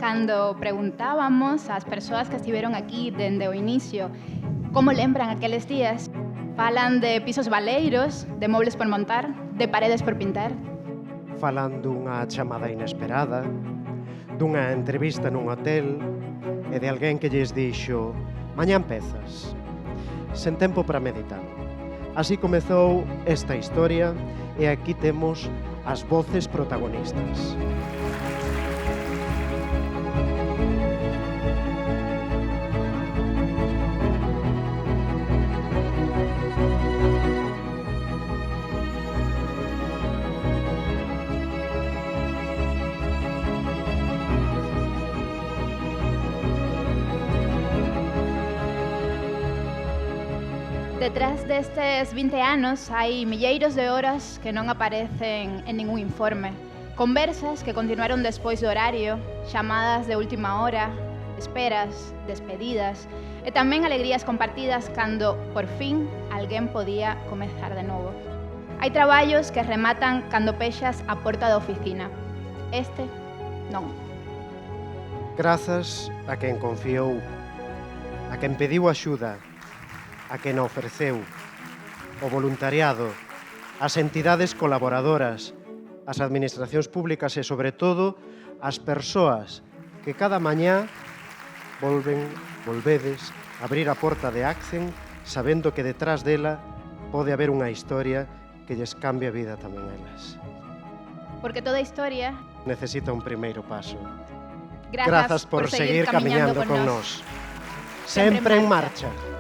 Cando preguntábamos ás persoas que estiveron aquí dende o inicio como lembran aqueles días, falan de pisos baleiros, de mobles por montar, de paredes por pintar. Falan dunha chamada inesperada, dunha entrevista nun hotel e de alguén que lles dixo «Mañá empezas», sen tempo para meditar. Así comezou esta historia e aquí temos as voces protagonistas. Detrás destes 20 anos hai milleiros de horas que non aparecen en ningún informe. Conversas que continuaron despois do horario, chamadas de última hora, esperas, despedidas e tamén alegrías compartidas cando, por fin, alguén podía comezar de novo. Hai traballos que rematan cando pexas a porta da oficina. Este, non. Grazas a quen confiou, a quen pediu axuda, a quen a ofreceu, o voluntariado, as entidades colaboradoras, as administracións públicas e, sobre todo, as persoas que cada mañá volvedes a abrir a porta de Accent sabendo que detrás dela pode haber unha historia que lles cambie a vida tamén a elas. Porque toda historia Necesita un primeiro paso. Grazas Grazas por seguir camiñando con nós. Sempre Sempre en en marcha.